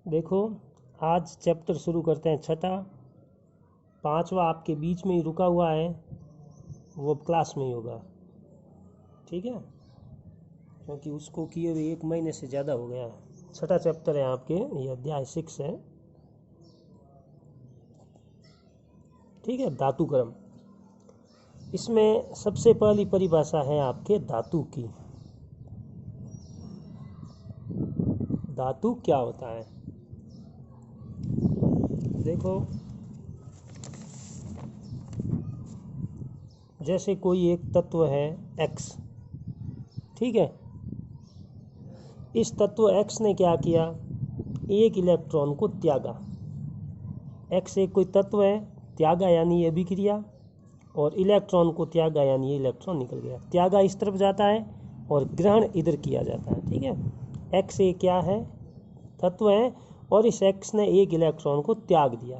देखो, आज चैप्टर शुरू करते हैं छठा। पांचवा आपके बीच में ही रुका हुआ है, वो क्लास में ही होगा, ठीक है, क्योंकि उसको किए हुए 1 महीने से ज़्यादा हो गया है। छठा चैप्टर है आपके, ये अध्याय 6 है, ठीक है, धातु क्रम। इसमें सबसे पहली परिभाषा है आपके धातु की। धातु क्या होता है? देखो, जैसे कोई एक तत्व है x, ठीक है, इस तत्व x ने क्या किया, एक इलेक्ट्रॉन को त्यागा। x एक कोई तत्व है, त्यागा यानी ये अभिक्रिया, और इलेक्ट्रॉन को त्यागा यानी ये इलेक्ट्रॉन निकल गया। त्यागा इस तरफ जाता है और ग्रहण इधर किया जाता है, ठीक है। x एक क्या है, तत्व है, और इस x ने एक इलेक्ट्रॉन को त्याग दिया,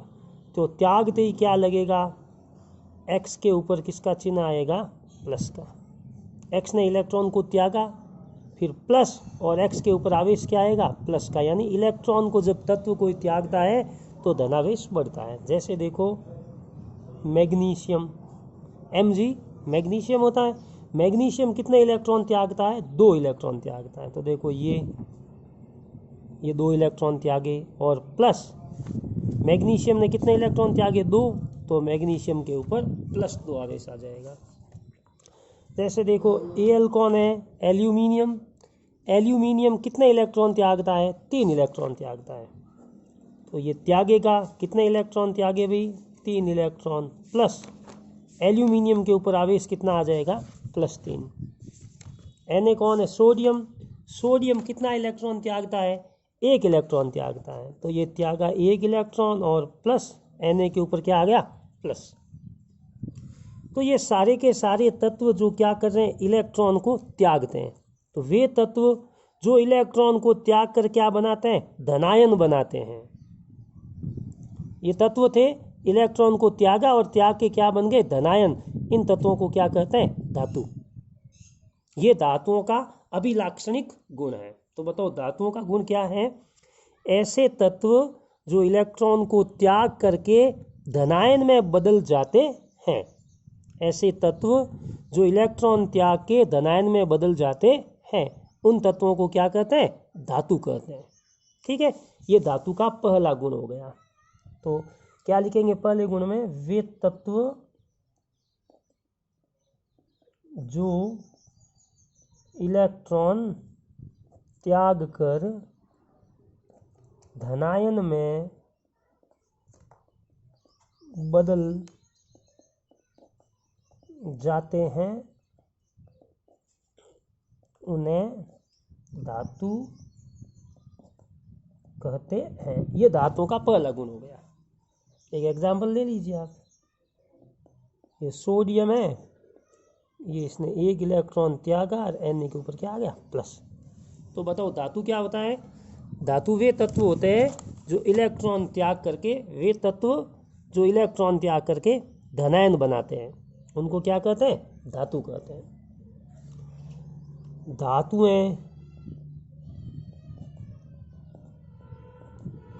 तो त्यागते ही क्या लगेगा, x के ऊपर किसका चिन्ह आएगा, प्लस का। x ने इलेक्ट्रॉन को त्यागा, फिर प्लस, और x के ऊपर आवेश क्या आएगा, प्लस का। यानी इलेक्ट्रॉन को जब तत्व कोई त्यागता है तो धनावेश बढ़ता है। जैसे देखो मैग्नीशियम, Mg मैग्नीशियम होता है। मैग्नीशियम कितने इलेक्ट्रॉन त्यागता है, 2 इलेक्ट्रॉन त्यागता है। तो देखो ये 2 इलेक्ट्रॉन त्यागे, और प्लस मैग्नीशियम ने कितने इलेक्ट्रॉन त्यागे, 2, तो मैग्नीशियम के ऊपर +2 आवेश आ जाएगा। जैसे देखो Al कौन है, एल्यूमिनियम। एल्यूमिनियम कितने इलेक्ट्रॉन त्यागता है, 3 इलेक्ट्रॉन त्यागता है। तो ये त्यागेगा, कितने इलेक्ट्रॉन त्यागे भाई, 3 इलेक्ट्रॉन, प्लस एल्यूमिनियम के ऊपर आवेश कितना आ जाएगा, +3। Na कौन है, सोडियम। सोडियम कितना इलेक्ट्रॉन त्यागता है, 1 इलेक्ट्रॉन त्यागता है। तो ये त्यागा 1 इलेक्ट्रॉन, और प्लस Na के ऊपर क्या आ गया, प्लस। तो ये सारे के सारे तत्व जो क्या कर रहे हैं, इलेक्ट्रॉन को त्यागते हैं। तो वे तत्व जो इलेक्ट्रॉन को त्याग कर क्या बनाते हैं, धनायन बनाते हैं। ये तत्व थे, इलेक्ट्रॉन को त्यागा और त्याग के क्या बन गए, धनायन। इन तत्वों को क्या कहते हैं, धातु। ये धातुओं का अभिलाक्षणिक गुण है। तो बताओ धातुओं का गुण क्या है, ऐसे तत्व जो इलेक्ट्रॉन को त्याग करके धनायन में बदल जाते हैं। ऐसे तत्व जो इलेक्ट्रॉन त्याग के धनायन में बदल जाते हैं, उन तत्वों को क्या कहते हैं, धातु कहते हैं, ठीक है। ये धातु का पहला गुण हो गया। तो क्या लिखेंगे पहले गुण में, वे तत्व जो इलेक्ट्रॉन त्याग कर धनायन में बदल जाते हैं, उन्हें धातु कहते हैं। ये धातुओं का पहला गुण हो गया। एक एग्जांपल ले लीजिए आप, ये सोडियम है, ये इसने 1 इलेक्ट्रॉन त्यागा और Na के ऊपर क्या आ गया, प्लस। तो बताओ धातु क्या होता है, धातु वे तत्व होते हैं जो इलेक्ट्रॉन त्याग करके, वे तत्व जो इलेक्ट्रॉन त्याग करके धनायन बनाते हैं, उनको क्या कहते हैं, धातु कहते हैं। धातुएं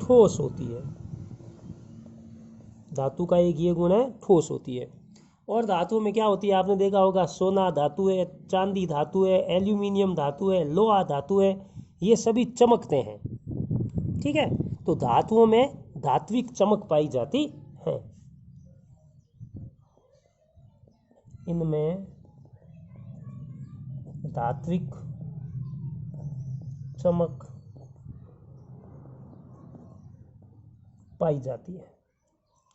ठोस होती है। धातु का एक ये गुण है, ठोस होती है। और धातु में क्या होती है, आपने देखा होगा, सोना धातु है, चांदी धातु है, एल्यूमिनियम धातु है, लोहा धातु है, ये सभी चमकते हैं, ठीक है। तो धातुओं में धात्विक चमक पाई जाती है। इनमें धात्विक चमक पाई जाती है।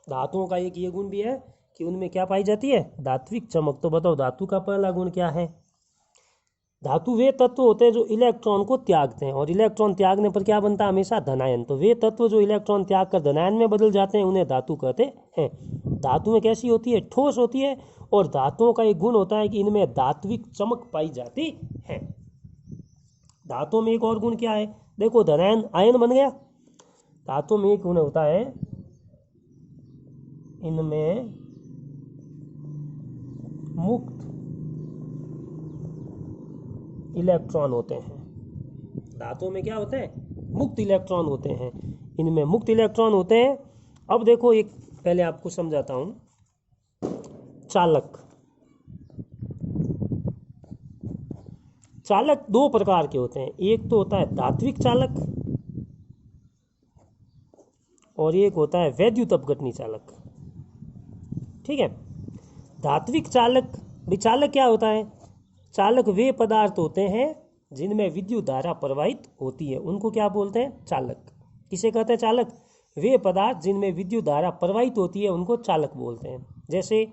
धातुओं का एक ये गुण भी है कि उनमें क्या पाई जाती है, धात्विक चमक। तो बताओ धातु का पहला गुण क्या है, धातु वे तत्व होते हैं जो इलेक्ट्रॉन को त्यागते हैं, और इलेक्ट्रॉन त्यागने पर क्या बनता है, हमेशा धनायन। तो वे तत्व जो इलेक्ट्रॉन त्याग कर धनायन में बदल जाते हैं, उन्हें धातु कहते हैं। धातुएं कैसी होती है, ठोस होती है, और धातुओं का एक गुण होता है कि इनमें धात्विक चमक पाई जाती है। धातुओं में एक और गुण क्या है, देखो धनायन आयन बन गया। धातुओं में एक गुण होता है, इनमें मुक्त इलेक्ट्रॉन होते हैं। धातुओं में क्या होते हैं, मुक्त इलेक्ट्रॉन होते हैं। इनमें मुक्त इलेक्ट्रॉन होते हैं। अब देखो एक पहले आपको समझाता हूँ। चालक, चालक दो प्रकार के होते हैं, एक तो होता है धात्विक चालक और एक होता है वैद्युत अपघटनी चालक। ठीक है, धात्विक चालक, चालक क्या होता है? चालक वे पदार्थ होते हैं जिनमें विद्युत धारा प्रवाहित होती है, उनको क्या बोलते हैं? चालक। किसे कहते हैं चालक? वे पदार्थ जिनमें विद्युत धारा प्रवाहित होती है उनको चालक बोलते हैं। जैसे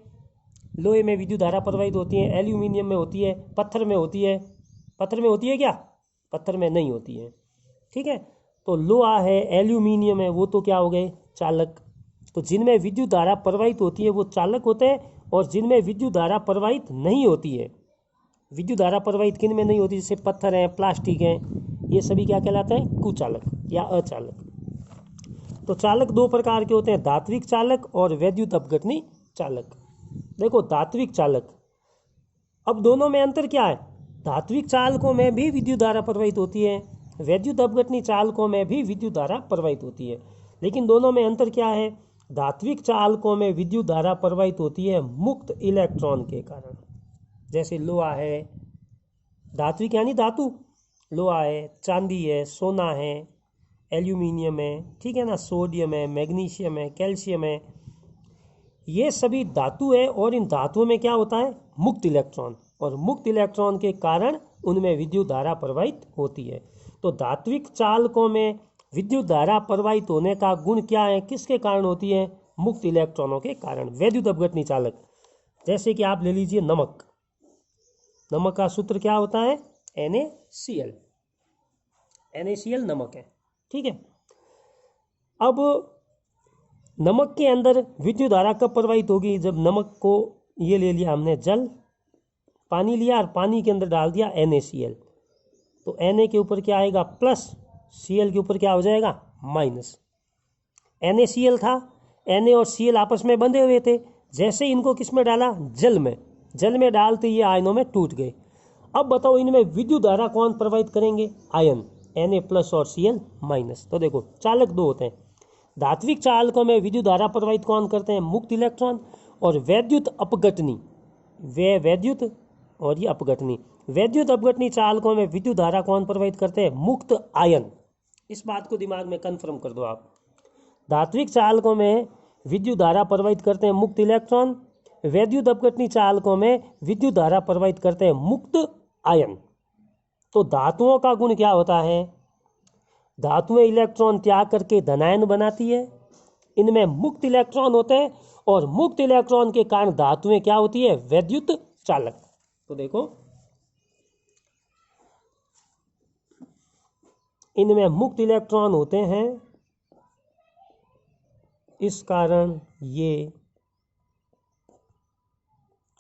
लोहे में विद्युत धारा प्रवाहित होती है, एल्यूमिनियम में होती है, पत्थर में होती है। पत्थर में होती है क्या? पत्थर में नहीं होती है। ठीक है, तो लोहा है, एल्यूमिनियम है, वो तो क्या हो गए? चालक। तो जिनमें विद्युत धारा प्रवाहित होती है वो चालक होते हैं, और जिनमें विद्युत धारा प्रवाहित नहीं होती है, विद्युत धारा प्रवाहित किन में नहीं होती, जैसे पत्थर हैं, प्लास्टिक हैं, ये सभी क्या कहलाते हैं? कुचालक या अचालक। तो चालक दो प्रकार के होते हैं, धात्विक चालक और वैद्युत अपघटनी चालक। देखो धात्विक चालक, अब दोनों में अंतर क्या है? धात्विक चालकों में भी विद्युत धारा प्रवाहित होती है, वैद्युत अपघटनी चालकों में भी विद्युत धारा प्रवाहित होती है, लेकिन दोनों में अंतर क्या है? धात्विक चालकों में विद्युत धारा प्रवाहित होती है मुक्त इलेक्ट्रॉन के कारण। जैसे लोहा है, धात्विक यानी धातु, लोहा है, चांदी है, सोना है, एल्यूमिनियम है, ठीक है ना, सोडियम है, मैग्नीशियम है, कैल्शियम है, ये सभी धातु है, और इन धातुओं में क्या होता है? मुक्त इलेक्ट्रॉन, और मुक्त इलेक्ट्रॉन के कारण उनमें विद्युत धारा प्रवाहित होती है। तो धात्विक चालकों में विद्युत धारा प्रवाहित होने का गुण क्या है? किसके कारण होती है? मुक्त इलेक्ट्रॉनों के कारण। वैद्युत अपघटनी चालक, जैसे कि आप ले लीजिए नमक, नमक का सूत्र क्या होता है? NaCl, NaCl नमक है। ठीक है, अब नमक के अंदर विद्युत धारा कब प्रवाहित होगी? जब नमक को, ये ले लिया हमने जल, पानी लिया और पानी के अंदर डाल दिया NaCl, तो Na के ऊपर क्या आएगा? प्लस, Cl के ऊपर क्या हो जाएगा? माइनस। NaCl था, Na और Cl आपस में बंधे हुए थे, जैसे इनको किस में डाला? जल में, जल में डालते ये आयनों में टूट गए। अब बताओ इनमें विद्युत धारा कौन प्रवाहित करेंगे? आयन, Na प्लस और Cl माइनस। तो देखो चालक दो होते हैं, धात्विक चालकों में विद्युत धारा प्रवाहित कौन करते हैं? मुक्त इलेक्ट्रॉन। और वैद्युत अपघटनी, वे वैद्युत और ये अपघटनी, वैद्युत अपघटनी चालकों में विद्युत धारा कौन प्रवाहित करते हैं? मुक्त आयन। इस बात को दिमाग में कन्फर्म कर दो आप। धात्विक चालकों में विद्युत धारा प्रवाहित करते हैं मुक्त इलेक्ट्रॉन, वैद्युत अपघटनी चालकों में विद्युत धारा प्रवाहित करते हैं मुक्त आयन। तो धातुओं का गुण क्या होता है? धातुएं इलेक्ट्रॉन त्याग करके धनायन बनाती है, इनमें मुक्त इलेक्ट्रॉन होते हैं, और मुक्त इलेक्ट्रॉन के कारण धातुएं क्या होती है? वैद्युत चालक। तो देखो इनमें मुक्त इलेक्ट्रॉन होते हैं, इस कारण ये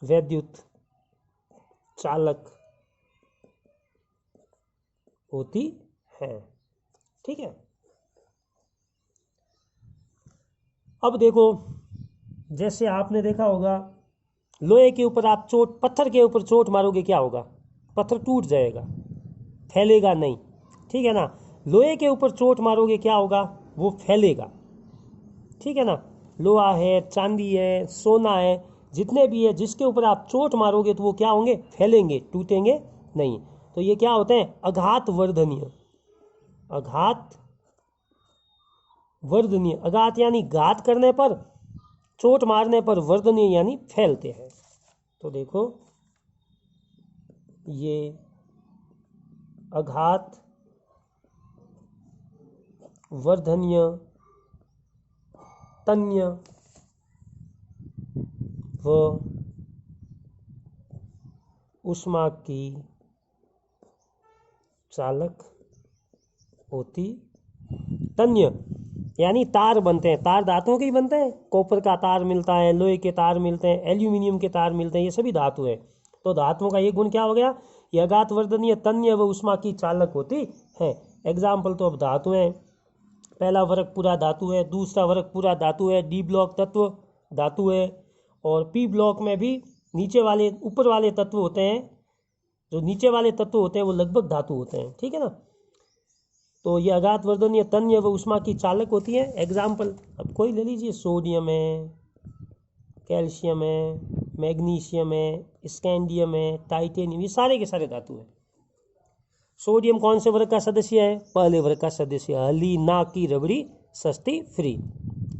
वैद्युत चालक होती है। ठीक है, अब देखो जैसे आपने देखा होगा, लोहे के ऊपर आप चोट, पत्थर के ऊपर चोट मारोगे, क्या होगा? पत्थर टूट जाएगा, फैलेगा नहीं। ठीक है ना, लोहे के ऊपर चोट मारोगे क्या होगा? वो फैलेगा। ठीक है ना, लोहा है, चांदी है, सोना है, जितने भी है, जिसके ऊपर आप चोट मारोगे तो वो क्या होंगे? फैलेंगे, टूटेंगे नहीं। तो ये क्या होते हैं? आघात वर्धनीय, आघात वर्धनीय, आघात यानी घात करने पर, चोट मारने पर, वर्धनीय यानी फैलते हैं। तो देखो ये आघात वर्धनीय तन्य व ऊष्मा की चालक होती। तन्य यानी तार बनते हैं, तार धातुओं के ही बनते हैं, कॉपर का तार मिलता है, लोहे के तार मिलते हैं, एल्यूमिनियम के तार मिलते हैं, ये सभी धातु है। तो धातुओं का ये गुण क्या हो गया? ये आघात वर्धनीय तन्य व ऊष्मा की चालक होती है। एग्जाम्पल तो अब धातु है, पहला वर्ग पूरा धातु है, दूसरा वर्ग पूरा धातु है, डी ब्लॉक तत्व धातु है, और पी ब्लॉक में भी नीचे वाले ऊपर वाले तत्व होते हैं, जो नीचे वाले तत्व होते हैं वो लगभग धातु होते हैं। ठीक है ना, तो ये अघातवर्धनीय तन्य व ऊष्मा की चालक होती है। एग्जाम्पल अब कोई ले लीजिए, सोडियम है, कैल्शियम है, मैग्नीशियम है, स्कैंडियम है, टाइटेनियम, ये सारे के सारे धातु हैं। सोडियम कौन से वर्ग का सदस्य है? पहले वर्ग का सदस्य, हली ना की रबड़ी सस्ती फ्री।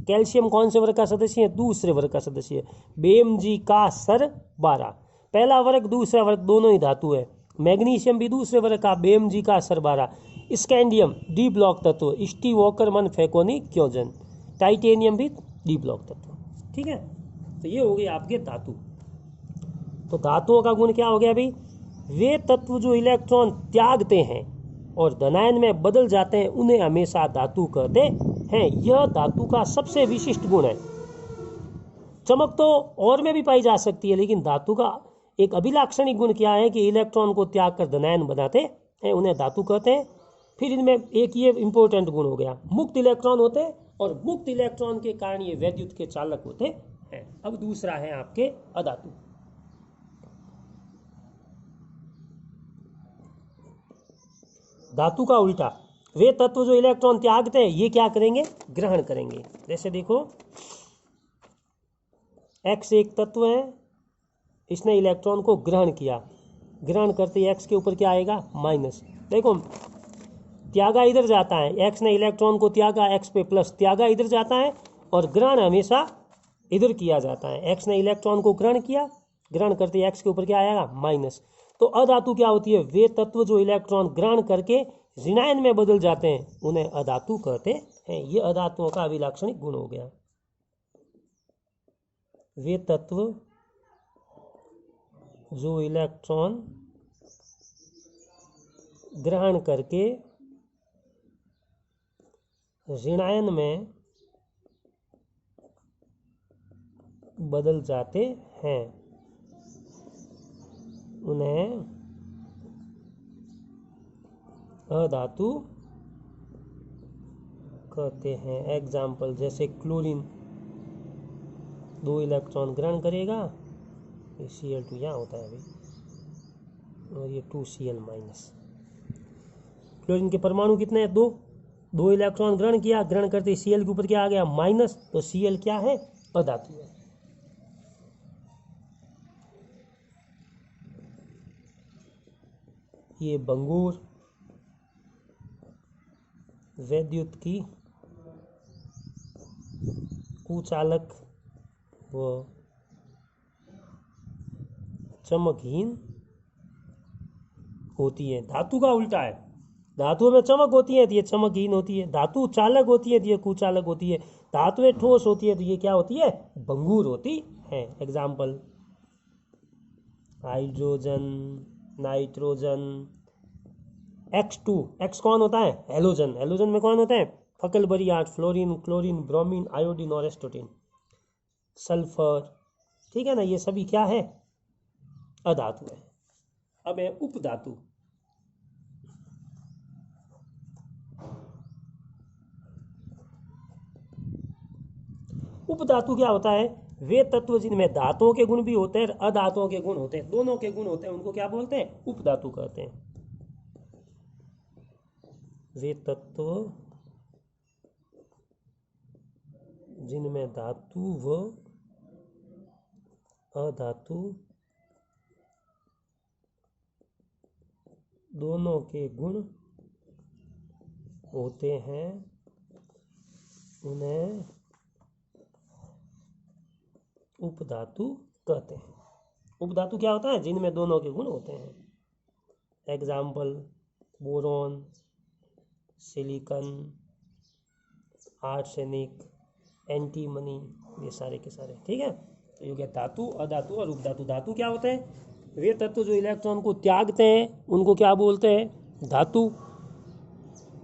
कैल्शियम कौन से वर्ग का सदस्य है? दूसरे वर्ग का सदस्य है। बेमजी का सर 12, पहला वर्ग दूसरा वर्ग दोनों ही धातु है। मैग्नीशियम भी दूसरे वर्ग का, बेमजी का सर 12। स्कैंडियम डी ब्लॉक तत्व, स्टी वॉकर मन फैकोनी क्योजन। टाइटेनियम भी डी ब्लॉक तत्व। ठीक है, तो ये हो गए आपके धातु। तो धातुओं का गुण क्या हो गया भाई? वे तत्व जो इलेक्ट्रॉन त्यागते हैं और धनायन में बदल जाते हैं उन्हें हमेशा धातु कहते हैं। यह धातु का सबसे विशिष्ट गुण है। चमक तो और में भी पाई जा सकती है, लेकिन धातु का एक अभिलाक्षणिक गुण क्या है कि इलेक्ट्रॉन को त्याग कर धनायन बनाते हैं, उन्हें धातु कहते हैं। फिर इनमें एक ये इंपॉर्टेंट गुण हो गया, मुक्त इलेक्ट्रॉन होते हैं और मुक्त इलेक्ट्रॉन के कारण ये वैद्युत के चालक होते हैं। अब दूसरा है आपके अधातु। धातु का उल्टा, वे तत्व जो इलेक्ट्रॉन त्यागते हैं ये क्या करेंगे? ग्रहण करेंगे। जैसे देखो, X एक तत्व है, इसने इलेक्ट्रॉन को ग्रहण किया, ग्रहण करते ही X के ऊपर क्या आएगा? माइनस। देखो त्यागा इधर जाता है, X ने इलेक्ट्रॉन को त्यागा, X पे प्लस, त्यागा इधर जाता है और ग्रहण हमेशा इधर किया जाता है। X ने इलेक्ट्रॉन को ग्रहण किया, ग्रहण करते ही X के ऊपर क्या आएगा? माइनस। तो अधातु क्या होती है? वे तत्व जो इलेक्ट्रॉन ग्रहण करके ऋणायन में बदल जाते हैं उन्हें अधातु कहते हैं। ये अधातुओं का अभिलाक्षणिक गुण हो गया। वे तत्व जो इलेक्ट्रॉन ग्रहण करके ऋणायन में बदल जाते हैं उन्हें अधातु कहते हैं। एग्जाम्पल जैसे क्लोरीन 2 इलेक्ट्रॉन ग्रहण करेगा, ये Cl2 यहाँ होता है अभी, और ये 2Cl माइनस। क्लोरीन के परमाणु कितने हैं? 2 इलेक्ट्रॉन ग्रहण किया, ग्रहण करते ही Cl के ऊपर क्या आ गया? माइनस। तो Cl क्या है? अधातु है। ये बंगूर वैद्युत की कुचालक व चमकहीन होती है। धातु का उल्टा है, धातुओं में चमक होती है तो ये चमकहीन होती है, धातु चालक होती है तो ये कुचालक होती है, धातुएं ठोस होती है तो ये क्या होती है? बंगूर होती है। Example hydrogen, nitrogen, X2, X कौन होता है? हेलोजन। हेलोजन में कौन होते हैं? फकलबरी 8, फ्लोरीन, क्लोरीन, ब्रोमीन, आयोडीन और एस्टोटीन, सल्फर। ठीक है ना, ये सभी क्या है? अधातु है। अब है उपधातु। उपधातु क्या होता है? वे तत्व जिनमें धातुओं के गुण भी होते हैं, अधातुओं के गुण होते हैं, दोनों के गुण होते हैं, उनको क्या बोलते हैं? उपधातु कहते हैं। वे तत्व जिनमें धातु व अधातु दोनों के गुण होते हैं उन्हें उपधातु कहते हैं। उपधातु क्या होता है? जिनमें दोनों के गुण होते हैं। Example boron, silicon, arsenic, antimony, ये सारे के सारे। ठीक है, तो ये हो गया धातु, अधातु और उपधातु। धातु क्या होते हैं? वे तत्व जो इलेक्ट्रॉन को त्यागते हैं उनको क्या बोलते हैं? धातु।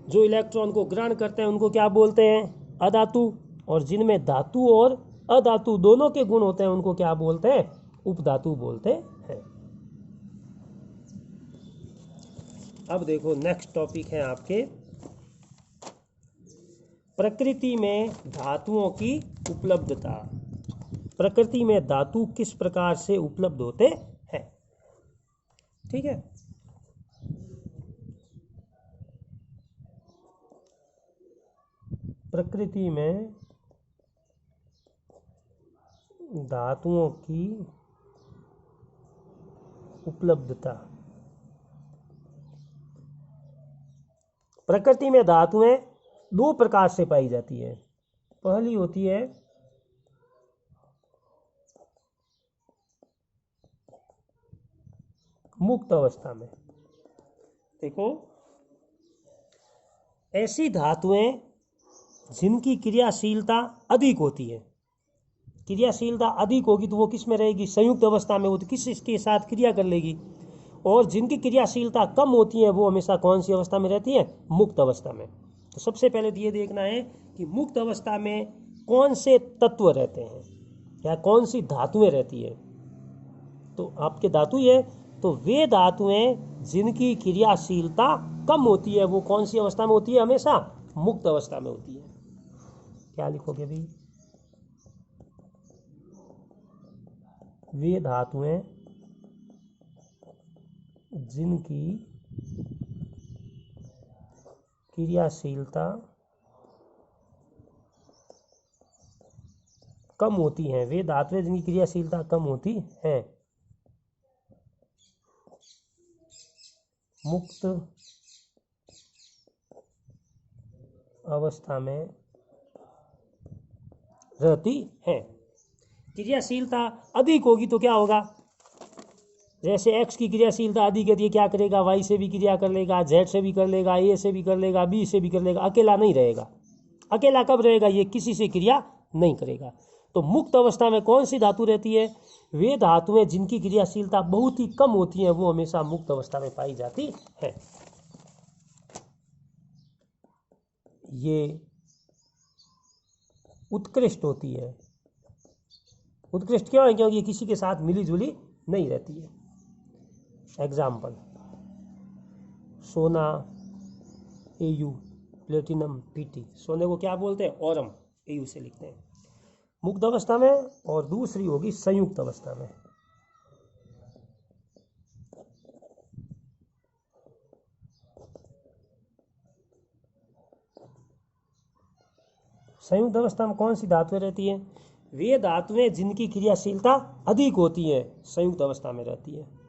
जो इलेक्ट्रॉन को ग्रहण करते हैं उनको क्या बोलते हैं? अधातु। और जिनमें धातु और अधातु दोनों के गुण होते हैं उनको क्या बोलते हैं? उपधातु बोलते हैं। अब देखो नेक्स्ट टॉपिक है आपके प्रकृति में धातुओं की उपलब्धता। प्रकृति में धातु किस प्रकार से उपलब्ध होते हैं? ठीक है, प्रकृति में धातुओं की उपलब्धता। प्रकृति में धातुएं दो प्रकार से पाई जाती है। पहली होती है मुक्त अवस्था में। देखो, ऐसी धातुएं जिनकी क्रियाशीलता अधिक होती है। क्रियाशीलता अधिक होगी तो वो किस में रहेगी? संयुक्त अवस्था में। वो तो किस के साथ क्रिया कर लेगी। और जिनकी क्रियाशीलता कम होती है वो हमेशा कौन सी अवस्था में रहती है? मुक्त अवस्था में। तो सबसे पहले तो ये देखना है कि मुक्त अवस्था में कौन से तत्व रहते हैं या कौन सी धातुएं रहती है। तो आपके धातु ही है, तो वे धातुएं जिनकी क्रियाशीलता कम होती है वो कौन सी अवस्था में होती है? हमेशा मुक्त अवस्था में होती है। क्या लिखोगे भाई? वे धातुएं जिनकी क्रियाशीलता कम होती हैं। वे धातुएं जिनकी क्रियाशीलता कम होती है मुक्त अवस्था में रहती है। क्रियाशीलता अधिक होगी तो क्या होगा? जैसे x की क्रियाशीलता अधिक है, क्या करेगा? y से भी क्रिया कर लेगा, z से भी कर लेगा, a से भी कर लेगा, b से भी कर लेगा, अकेला नहीं रहेगा। अकेला कब रहेगा? ये किसी से क्रिया नहीं करेगा। तो मुक्त अवस्था में कौन सी धातु रहती है? वे धातुएं जिनकी क्रियाशीलता बहुत ही कम होती है वो हमेशा मुक्त अवस्था में पाई जाती है। ये उत्कृष्ट होती है। उत्कृष्ट क्यों है? क्योंकि ये किसी के साथ मिली जुली नहीं रहती है। एग्जाम्पल, सोना Au, प्लेटिनम Pt। सोने को क्या बोलते हैं? औरम, Au से लिखते हैं मुक्त अवस्था में। और दूसरी होगी संयुक्त अवस्था में। संयुक्त अवस्था में कौन सी धातुएं रहती है? वे धातुएं जिनकी क्रियाशीलता अधिक होती है संयुक्त अवस्था में रहती है।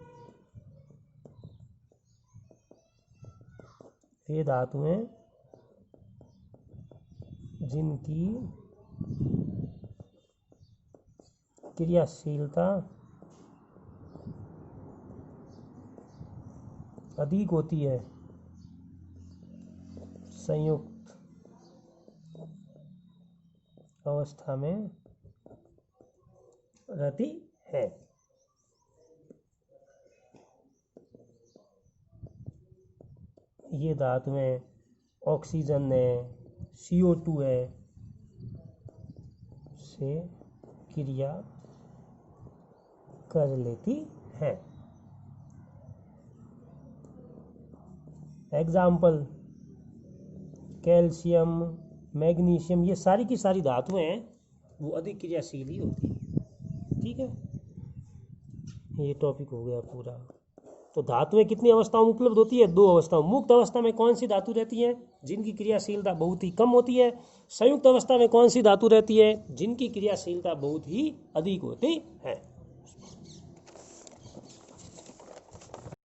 वे धातुएं जिनकी क्रियाशीलता अधिक होती है संयुक्त अवस्था में रहती है। ये धातुएं ऑक्सीजन है, CO2 है से क्रिया कर लेती है। एग्जाम्पल, कैल्शियम, मैग्नीशियम, ये सारी की सारी धातुएं हैं वो अधिक क्रियाशील ही होती है। ठीक है, ये टॉपिक हो गया पूरा। तो धातुएं कितनी अवस्थाओं में उपलब्ध होती है? दो अवस्थाओं। मुक्त अवस्था में कौन सी धातु रहती है? जिनकी क्रियाशीलता बहुत ही कम होती है। संयुक्त अवस्था में कौन सी धातु रहती है? जिनकी क्रियाशीलता बहुत ही अधिक होती है।